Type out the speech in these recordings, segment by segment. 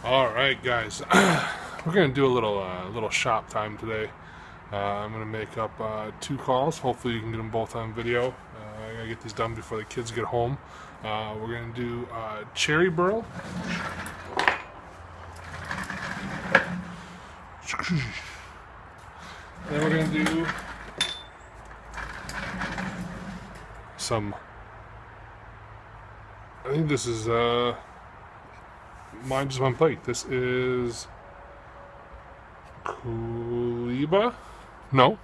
All right, guys, we're gonna do a little shop time today. I'm gonna make up 2 calls. Hopefully, you can get them both on video. I gotta get these done before the kids get home. We're gonna do cherry burl. Then we're gonna do some. I think this is mine just one plate. This is Kaliba? No.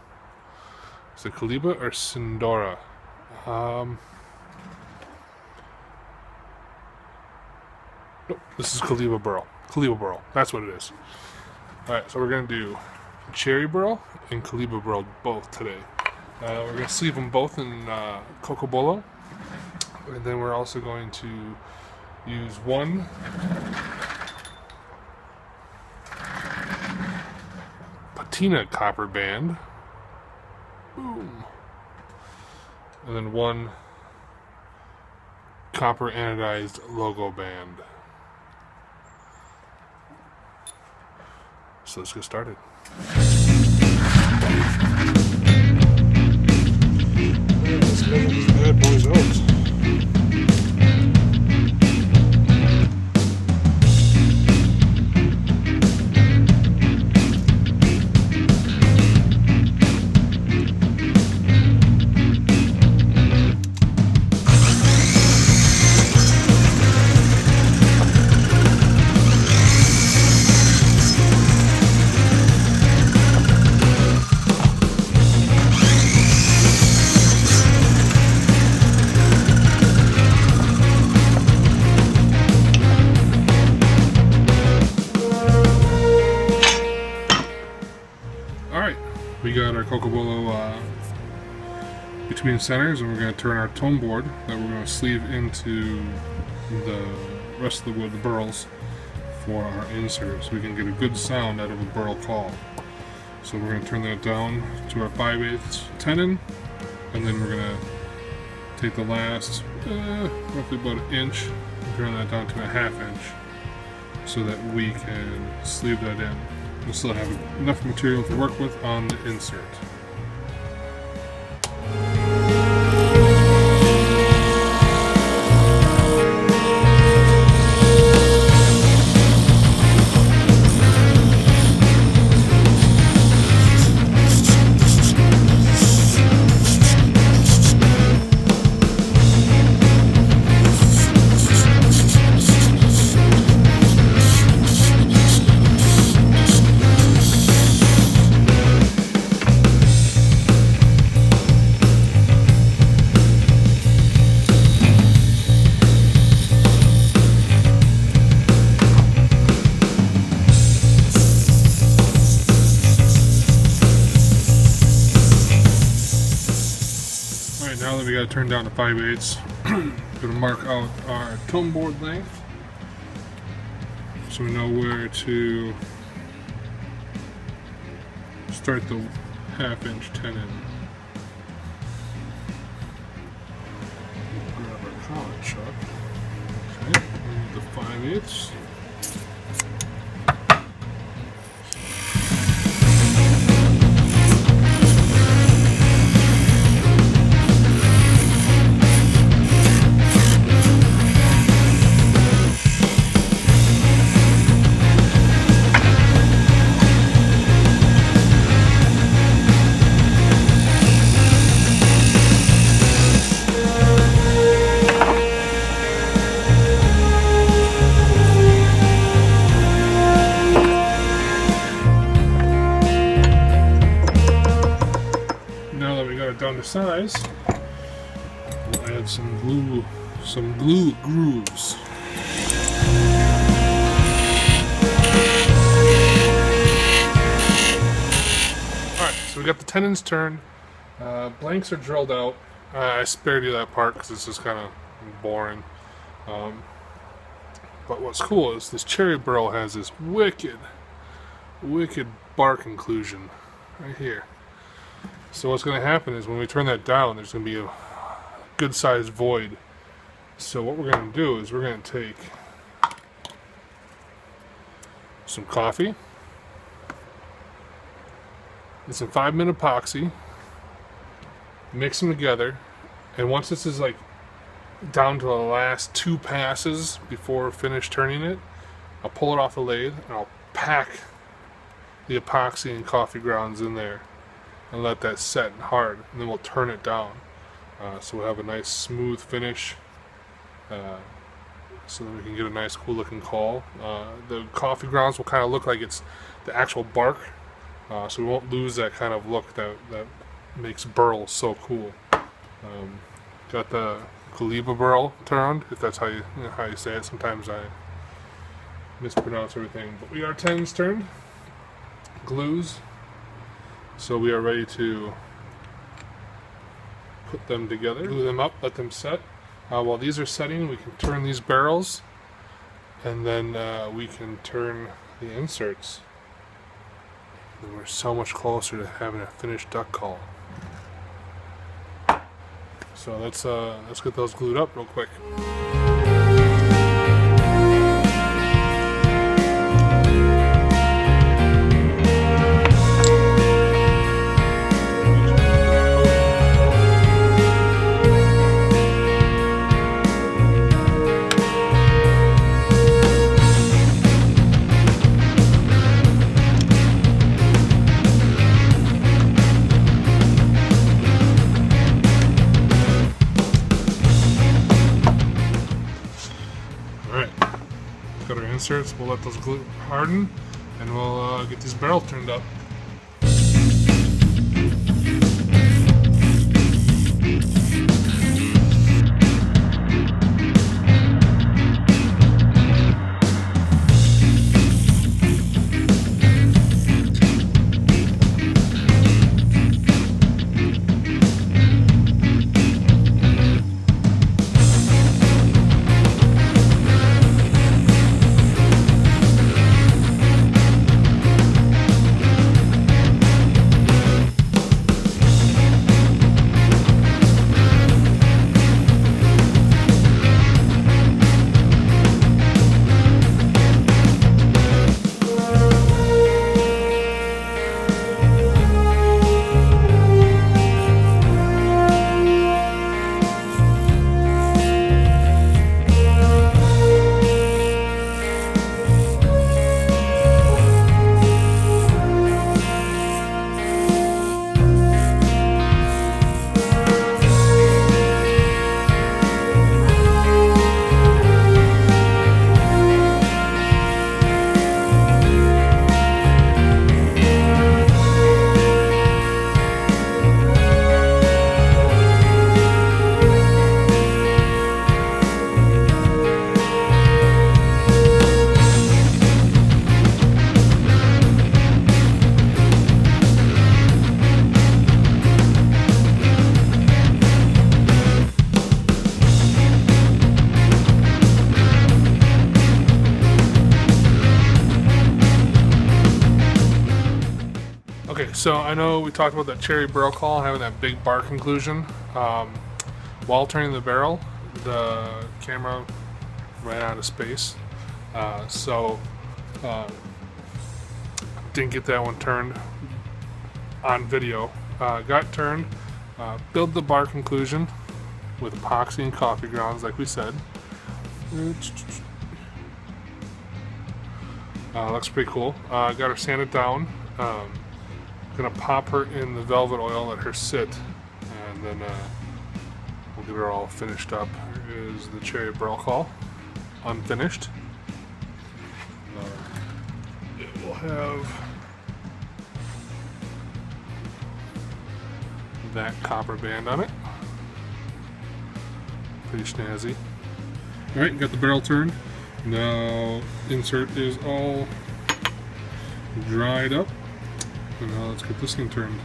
Is it Kaliba or Sindora? Nope, this is Kaliba Burl. Kaliba Burl. That's what it is. Alright, so we're going to do Cherry Burl and Kaliba Burl both today. We're going to sleeve them both in Cocobolo. And then we're also going to use one patina copper band. Boom. And then one copper anodized logo band. So let's get started. Let's measure these bad boys out. We got our Cocobolo between centers, and we're going to turn our tone board that we're going to sleeve into the rest of the wood, the burls, for our insert, so we can get a good sound out of a burl call. So we're going to turn that down to our 5/8 tenon, and then we're going to take the last roughly about an inch and turn that down to a 1/2 inch, so that we can sleeve that in. We'll still have enough material to work with on the insert. Now that we got to turn down to 5/8, I'm going to mark out our tone board length so we know where to start the 1/2 inch tenon. Grab our collet chuck. Okay, and the 5/8. Down to size, we'll add some glue grooves. Alright, so we got the tenons turned, blanks are drilled out. I spared you that part because it's just kind of boring. But what's cool is this cherry burl has this wicked bark inclusion right here. So what's going to happen is when we turn that down, there's going to be a good sized void. So what we're going to do is we're going to take some coffee, and some 5-minute epoxy. Mix them together, and once this is like down to the last 2 passes before finish turning it, I'll pull it off the lathe and I'll pack the epoxy and coffee grounds in there and let that set hard, and then we'll turn it down, so we'll have a nice smooth finish, so that we can get a nice cool looking coal. The coffee grounds will kind of look like it's the actual bark, so we won't lose that kind of look that makes burl so cool. Got the Kaliba burl turned, if that's how you say it. Sometimes I mispronounce everything, but we are 10s turned. Glues, so we are ready to put them together, glue them up, let them set. While these are setting, we can turn these barrels, and then we can turn the inserts, and we're so much closer to having a finished duck call. So let's get those glued up real quick. Got our inserts, we'll let those glue harden, and we'll get these barrels turned up. Okay, so I know we talked about that cherry barrel call having that big bark inclusion. While turning the barrel, the camera ran out of space, so didn't get that one turned on video. Got turned, build the bark inclusion with epoxy and coffee grounds like we said. Looks pretty cool. Got her sanded down. Gonna pop her in the velvet oil, let her sit, and then we'll get her all finished up. Here is the cherry barrel call, unfinished. It will have that copper band on it. Pretty snazzy. Alright, got the barrel turned. Now insert is all dried up. And now let's get this thing turned.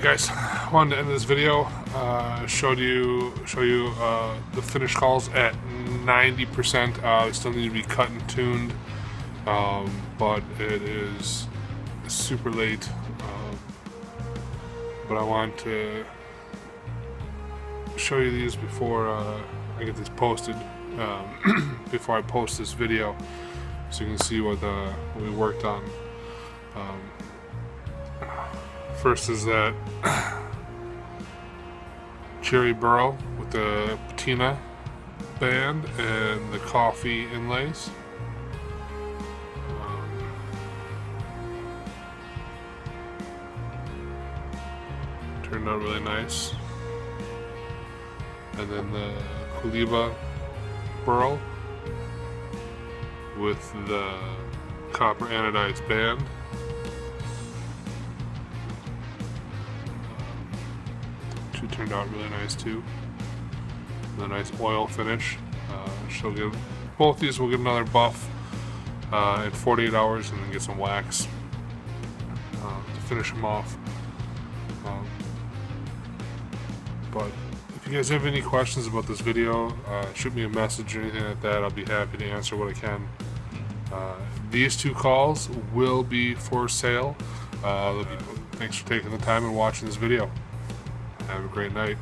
guys, I wanted to end this video. Show you the finished calls at 90%. They still need to be cut and tuned, but it is super late. But I want to show you these before I get this posted. Before I post this video, so you can see what we worked on. First is that cherry burl with the patina band and the coffee inlays. Turned out really nice. And then the Cohiba burl with the copper anodized band. Two turned out really nice too. And a nice oil finish. She'll give both these will get another buff in 48 hours, and then get some wax to finish them off. But if you guys have any questions about this video, shoot me a message or anything like that. I'll be happy to answer what I can. These two calls will be for sale. Thanks for taking the time and watching this video. Have a great night.